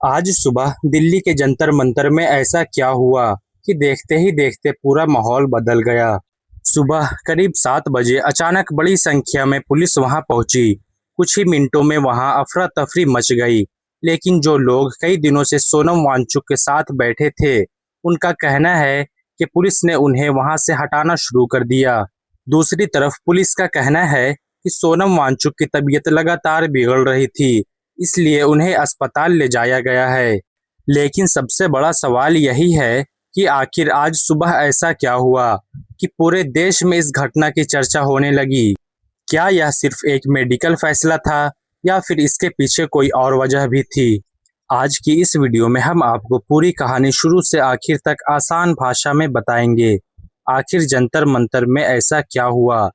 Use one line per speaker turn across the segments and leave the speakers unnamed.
आज सुबह दिल्ली के जंतर मंतर में ऐसा क्या हुआ कि देखते ही देखते पूरा माहौल बदल गया। सुबह करीब 7 बजे अचानक बड़ी संख्या में पुलिस वहां पहुंची। कुछ ही मिनटों में वहां अफरा तफरी मच गई। लेकिन जो लोग कई दिनों से सोनम वांगचुक के साथ बैठे थे, उनका कहना है कि पुलिस ने उन्हें वहां से हटाना शुरू कर दिया। दूसरी तरफ पुलिस का कहना है कि सोनम वांगचुक की तबीयत लगातार बिगड़ रही थी, इसलिए उन्हें अस्पताल ले जाया गया है। लेकिन सबसे बड़ा सवाल यही है कि आखिर आज सुबह ऐसा क्या हुआ कि पूरे देश में इस घटना की चर्चा होने लगी। क्या यह सिर्फ एक मेडिकल फैसला था या फिर इसके पीछे कोई और वजह भी थी? आज की इस वीडियो में हम आपको पूरी कहानी शुरू से आखिर तक आसान भाषा में बताएंगे। आखिर जंतर मंतर में ऐसा क्या हुआ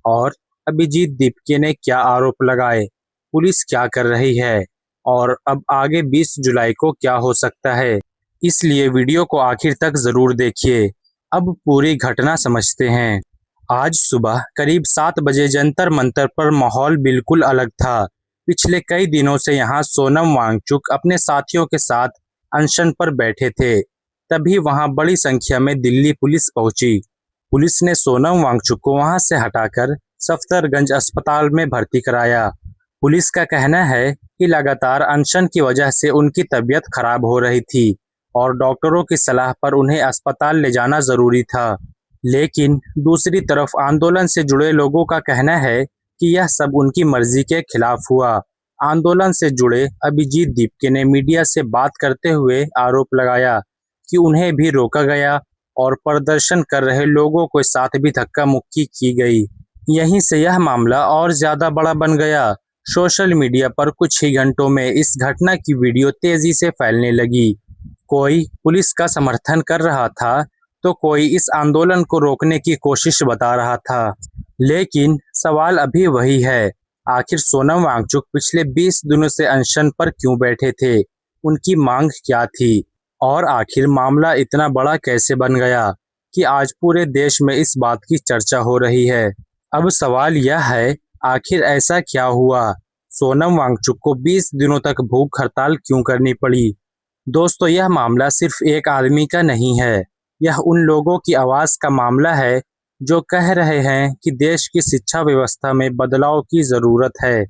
और अभिजीत दीपके ने क्या आरोप लगाए, पुलिस क्या कर रही है और अब आगे 20 जुलाई को क्या हो सकता है। इसलिए वीडियो को आखिर तक जरूर देखिए। अब पूरी घटना समझते हैं। आज सुबह करीब 7 बजे जंतर मंतर पर माहौल बिल्कुल अलग था। पिछले कई दिनों से यहाँ सोनम वांगचुक अपने साथियों के साथ अनशन पर बैठे थे। तभी वहां बड़ी संख्या में दिल्ली पुलिस पहुंची। पुलिस ने सोनम वांगचुक को वहां से हटाकर सफदरगंज अस्पताल में भर्ती कराया। पुलिस का कहना है कि लगातार अनशन की वजह से उनकी तबीयत खराब हो रही थी और डॉक्टरों की सलाह पर उन्हें अस्पताल ले जाना जरूरी था। लेकिन दूसरी तरफ आंदोलन से जुड़े लोगों का कहना है कि यह सब उनकी मर्जी के खिलाफ हुआ। आंदोलन से जुड़े अभिजीत दीपके ने मीडिया से बात करते हुए आरोप लगाया कि उन्हें भी रोका गया और प्रदर्शन कर रहे लोगों के साथ भी धक्का मुक्की की गई। यहीं से यह मामला और ज्यादा बड़ा बन गया। सोशल मीडिया पर कुछ ही घंटों में इस घटना की वीडियो तेजी से फैलने लगी। कोई पुलिस का समर्थन कर रहा था तो कोई इस आंदोलन को रोकने की कोशिश बता रहा था। लेकिन सवाल अभी वही है, आखिर सोनम वांगचुक पिछले 20 दिनों से अनशन पर क्यों बैठे थे? उनकी मांग क्या थी? और आखिर मामला इतना बड़ा कैसे बन गया कि आज पूरे देश में इस बात की चर्चा हो रही है? अब सवाल यह है, आखिर ऐसा क्या हुआ? सोनम वांगचुक को 20 दिनों तक भूख हड़ताल क्यों करनी पड़ी? दोस्तों, यह मामला सिर्फ एक आदमी का नहीं है। यह उन लोगों की आवाज का मामला है जो कह रहे हैं कि देश की शिक्षा व्यवस्था में बदलाव की जरूरत है।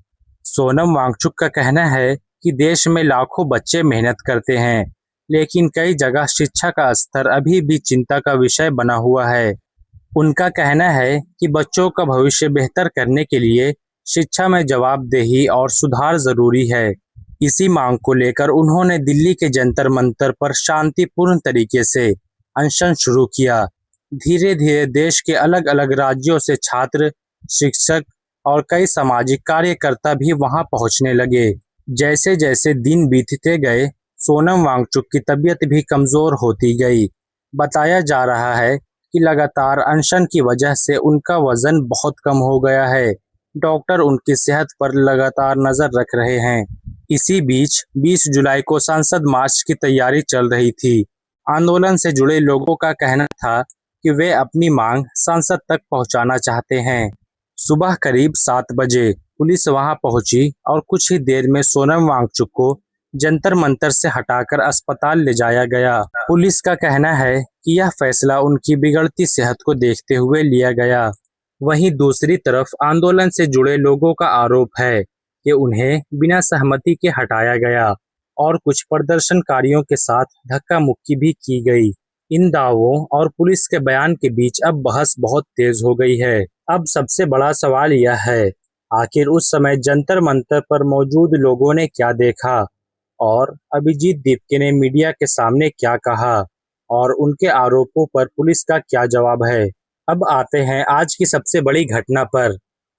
सोनम वांगचुक का कहना है कि देश में लाखों बच्चे मेहनत करते हैं, लेकिन कई जगह शिक्षा का स्तर अभी भी चिंता का विषय बना हुआ है। उनका कहना है कि बच्चों का भविष्य बेहतर करने के लिए शिक्षा में जवाबदेही और सुधार जरूरी है। इसी मांग को लेकर उन्होंने दिल्ली के जंतर मंतर पर शांतिपूर्ण तरीके से अनशन शुरू किया। धीरे धीरे देश के अलग अलग राज्यों से छात्र, शिक्षक और कई सामाजिक कार्यकर्ता भी वहां पहुंचने लगे। जैसे जैसे दिन बीतते गए, सोनम वांगचुक की तबीयत भी कमजोर होती गई। बताया जा रहा है कि लगातार अनशन की वजह से उनका वजन बहुत कम हो गया है। डॉक्टर उनकी सेहत पर लगातार नजर रख रहे हैं। इसी बीच 20 जुलाई को संसद मार्च की तैयारी चल रही थी। आंदोलन से जुड़े लोगों का कहना था कि वे अपनी मांग संसद तक पहुंचाना चाहते हैं। सुबह करीब 7 बजे पुलिस वहां पहुंची और कुछ ही देर में सोनम वांगचुक को जंतर मंतर से हटाकर अस्पताल ले जाया गया। पुलिस का कहना है कि यह फैसला उनकी बिगड़ती सेहत को देखते हुए लिया गया। वहीं दूसरी तरफ आंदोलन से जुड़े लोगों का आरोप है कि उन्हें बिना सहमति के हटाया गया और कुछ प्रदर्शनकारियों के साथ धक्का मुक्की भी की गई। इन दावों और पुलिस के बयान के बीच अब बहस बहुत तेज हो गई है। अब सबसे बड़ा सवाल यह है, आखिर उस समय जंतर मंतर पर मौजूद लोगों ने क्या देखा और अभिजीत दीपके ने मीडिया के सामने क्या कहा और उनके आरोपों पर पुलिस का क्या जवाब है। अब आते हैं आज की सबसे बड़ी घटना पर।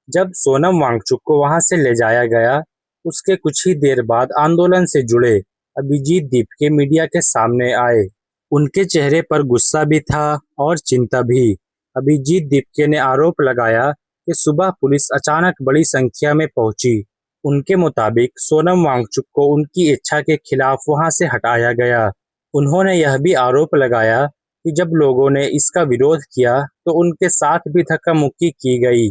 जब सोनम वांगचुक को वहां से ले जाया गया, उसके कुछ ही देर बाद आंदोलन से जुड़े अभिजीत दीपके मीडिया के सामने आए। उनके चेहरे पर गुस्सा भी था और चिंता भी। अभिजीत दीपके ने आरोप लगाया कि सुबह पुलिस अचानक बड़ी संख्या में पहुंची। उनके मुताबिक सोनम वांगचुक को उनकी इच्छा के खिलाफ वहां से हटाया गया। उन्होंने यह भी आरोप लगाया कि जब लोगों ने इसका विरोध किया तो उनके साथ भी धक्का मुक्की की गई।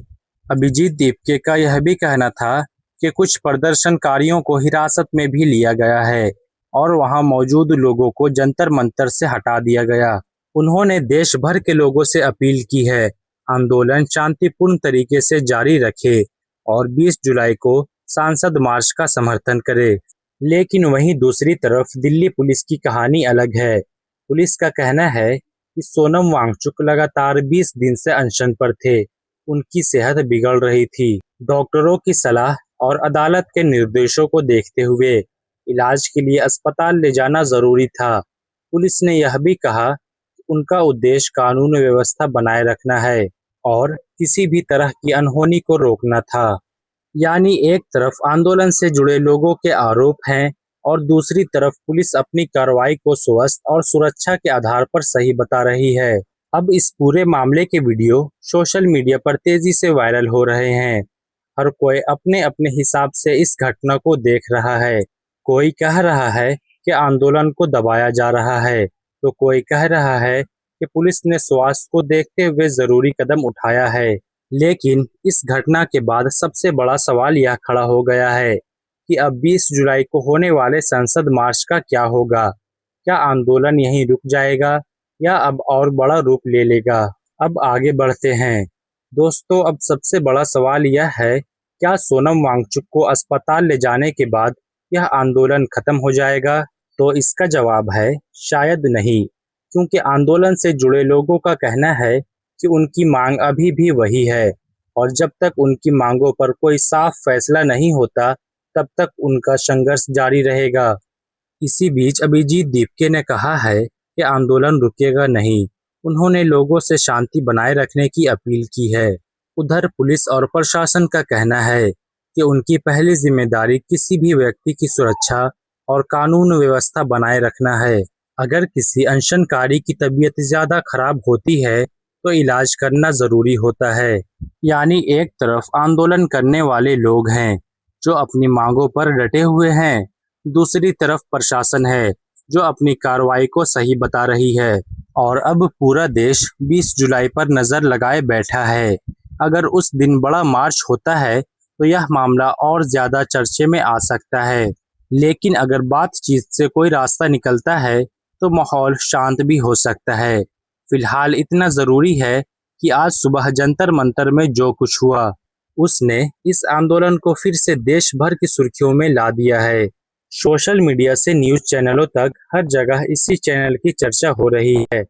अभिजीत दीपके का यह भी कहना था कि कुछ प्रदर्शनकारियों को हिरासत में भी लिया गया है। और वहां मौजूद लोगों को जंतर मंतर से हटा दिया गया। उन्होंने देश भर के लोगों से अपील की है आंदोलन शांतिपूर्ण तरीके से जारी रखे और 20 जुलाई को सांसद मार्च का समर्थन करे। लेकिन वहीं दूसरी तरफ दिल्ली पुलिस की कहानी अलग है। पुलिस का कहना है कि सोनम वांगचुक लगातार 20 दिन से अनशन पर थे। उनकी सेहत बिगड़ रही थी। डॉक्टरों की सलाह और अदालत के निर्देशों को देखते हुए इलाज के लिए अस्पताल ले जाना जरूरी था। पुलिस ने यह भी कहा कि उनका उद्देश्य कानून व्यवस्था बनाए रखना है और किसी भी तरह की अनहोनी को रोकना था। यानी एक तरफ आंदोलन से जुड़े लोगों के आरोप हैं और दूसरी तरफ पुलिस अपनी कार्रवाई को स्वास्थ्य और सुरक्षा के आधार पर सही बता रही है। अब इस पूरे मामले के वीडियो सोशल मीडिया पर तेजी से वायरल हो रहे हैं। हर कोई अपने अपने हिसाब से इस घटना को देख रहा है। कोई कह रहा है कि आंदोलन को दबाया जा रहा है, तो कोई कह रहा है कि पुलिस ने स्वास्थ्य को देखते हुए जरूरी कदम उठाया है। लेकिन इस घटना के बाद सबसे बड़ा सवाल यह खड़ा हो गया है कि अब 20 जुलाई को होने वाले संसद मार्च का क्या होगा? क्या आंदोलन यहीं रुक जाएगा या अब और बड़ा रूप ले लेगा? अब आगे बढ़ते हैं। दोस्तों, अब सबसे बड़ा सवाल यह है, क्या सोनम वांगचुक को अस्पताल ले जाने के बाद यह आंदोलन खत्म हो जाएगा? तो इसका जवाब है शायद नहीं, क्योंकि आंदोलन से जुड़े लोगों का कहना है कि उनकी मांग अभी भी वही है और जब तक उनकी मांगों पर कोई साफ फैसला नहीं होता, तब तक उनका संघर्ष जारी रहेगा। इसी बीच अभिजीत दीपके ने कहा है कि आंदोलन रुकेगा नहीं। उन्होंने लोगों से शांति बनाए रखने की अपील की है। उधर पुलिस और प्रशासन का कहना है कि उनकी पहली जिम्मेदारी किसी भी व्यक्ति की सुरक्षा और कानून व्यवस्था बनाए रखना है। अगर किसी अनशनकारी की तबीयत ज्यादा खराब होती है तो इलाज करना जरूरी होता है। यानी एक तरफ आंदोलन करने वाले लोग हैं जो अपनी मांगों पर डटे हुए हैं, दूसरी तरफ प्रशासन है जो अपनी कार्रवाई को सही बता रही है। और अब पूरा देश 20 जुलाई पर नजर लगाए बैठा है। अगर उस दिन बड़ा मार्च होता है तो यह मामला और ज्यादा चर्चे में आ सकता है। लेकिन अगर बातचीत से कोई रास्ता निकलता है तो माहौल शांत भी हो सकता है। फिलहाल इतना जरूरी है कि आज सुबह जंतर मंतर में जो कुछ हुआ, उसने इस आंदोलन को फिर से देश भर की सुर्खियों में ला दिया है। सोशल मीडिया से न्यूज चैनलों तक हर जगह इसी चैनल की चर्चा हो रही है।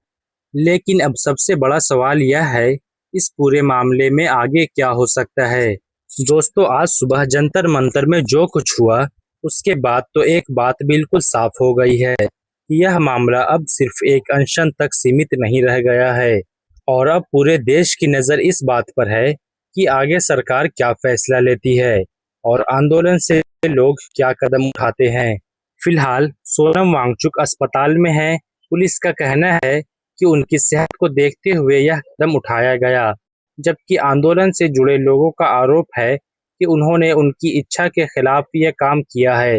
लेकिन अब सबसे बड़ा सवाल यह है, इस पूरे मामले में आगे क्या हो सकता है? दोस्तों, आज सुबह जंतर मंतर में जो कुछ हुआ, उसके बाद तो एक बात बिल्कुल साफ हो गई है कि यह मामला अब सिर्फ एक अनशन तक सीमित नहीं रह गया है और अब पूरे देश की नज़र इस बात पर है कि आगे सरकार क्या फैसला लेती है और आंदोलन से लोग क्या कदम उठाते हैं। फिलहाल सोनम वांगचुक अस्पताल में है। पुलिस का कहना है कि उनकी सेहत को देखते हुए यह कदम उठाया गया, जबकि आंदोलन से जुड़े लोगों का आरोप है कि उन्होंने उनकी इच्छा के खिलाफ यह काम किया है।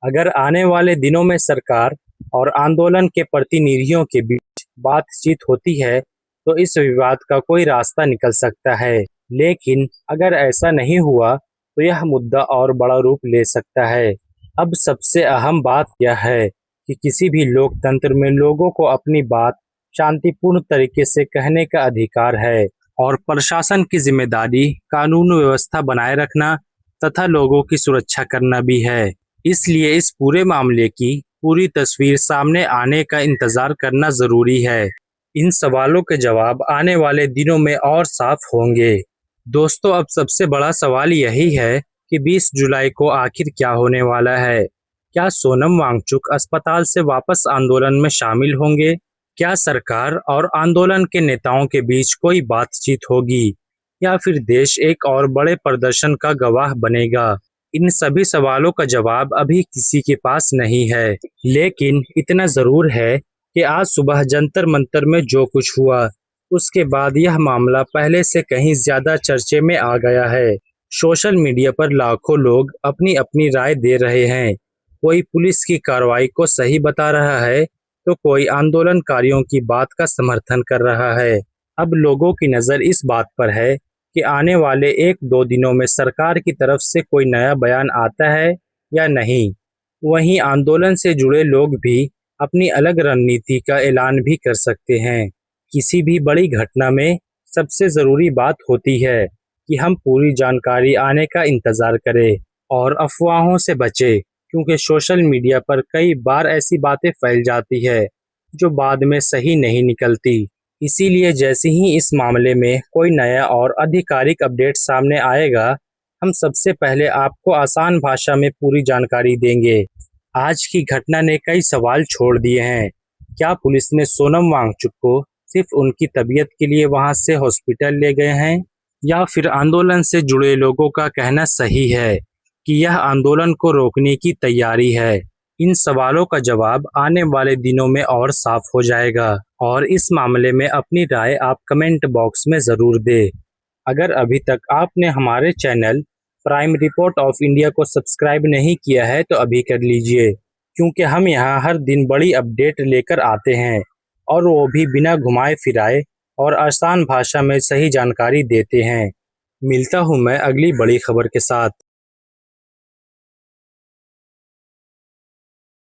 अगर आने वाले दिनों में सरकार और आंदोलन के प्रतिनिधियों के बीच बातचीत होती है तो इस विवाद का कोई रास्ता निकल सकता है। लेकिन अगर ऐसा नहीं हुआ तो यह मुद्दा और बड़ा रूप ले सकता है। अब सबसे अहम बात यह है कि किसी भी लोकतंत्र में लोगों को अपनी बात शांतिपूर्ण तरीके से कहने का अधिकार है और प्रशासन की जिम्मेदारी कानून व्यवस्था बनाए रखना तथा लोगों की सुरक्षा करना भी है। इसलिए इस पूरे मामले की पूरी तस्वीर सामने आने का इंतजार करना जरूरी है। इन सवालों के जवाब आने वाले दिनों में और साफ होंगे। दोस्तों, अब सबसे बड़ा सवाल यही है कि 20 जुलाई को आखिर क्या होने वाला है? क्या सोनम वांगचुक अस्पताल से वापस आंदोलन में शामिल होंगे? क्या सरकार और आंदोलन के नेताओं के बीच कोई बातचीत होगी या फिर देश एक और बड़े प्रदर्शन का गवाह बनेगा? इन सभी सवालों का जवाब अभी किसी के पास नहीं है। लेकिन इतना जरूर है कि आज सुबह जंतर मंतर में जो कुछ हुआ, उसके बाद यह मामला पहले से कहीं ज्यादा चर्चे में आ गया है। सोशल मीडिया पर लाखों लोग अपनी अपनी राय दे रहे हैं। कोई पुलिस की कार्रवाई को सही बता रहा है तो कोई आंदोलनकारियों की बात का समर्थन कर रहा है। अब लोगों की नज़र इस बात पर है कि आने वाले 1-2 दिनों में सरकार की तरफ से कोई नया बयान आता है या नहीं। वहीं आंदोलन से जुड़े लोग भी अपनी अलग रणनीति का ऐलान भी कर सकते हैं। किसी भी बड़ी घटना में सबसे ज़रूरी बात होती है कि हम पूरी जानकारी आने का इंतज़ार करें और अफवाहों से बचें, क्योंकि सोशल मीडिया पर कई बार ऐसी बातें फैल जाती है जो बाद में सही नहीं निकलती। इसीलिए जैसे ही इस मामले में कोई नया और आधिकारिक अपडेट सामने आएगा, हम सबसे पहले आपको आसान भाषा में पूरी जानकारी देंगे। आज की घटना ने कई सवाल छोड़ दिए हैं। क्या पुलिस ने सोनम वांगचुक को सिर्फ उनकी तबीयत के लिए वहां से हॉस्पिटल ले गए हैं, या फिर आंदोलन से जुड़े लोगों का कहना सही है कि यह आंदोलन को रोकने की तैयारी है? इन सवालों का जवाब आने वाले दिनों में और साफ हो जाएगा। और इस मामले में अपनी राय आप कमेंट बॉक्स में ज़रूर दें। अगर अभी तक आपने हमारे channel prime report of India को सब्सक्राइब नहीं किया है तो अभी कर लीजिए, क्योंकि हम यहाँ हर दिन बड़ी अपडेट लेकर आते हैं, और वो भी बिना घुमाए फिराए और आसान भाषा में सही जानकारी देते हैं। मिलता हूँ मैं अगली बड़ी खबर के साथ।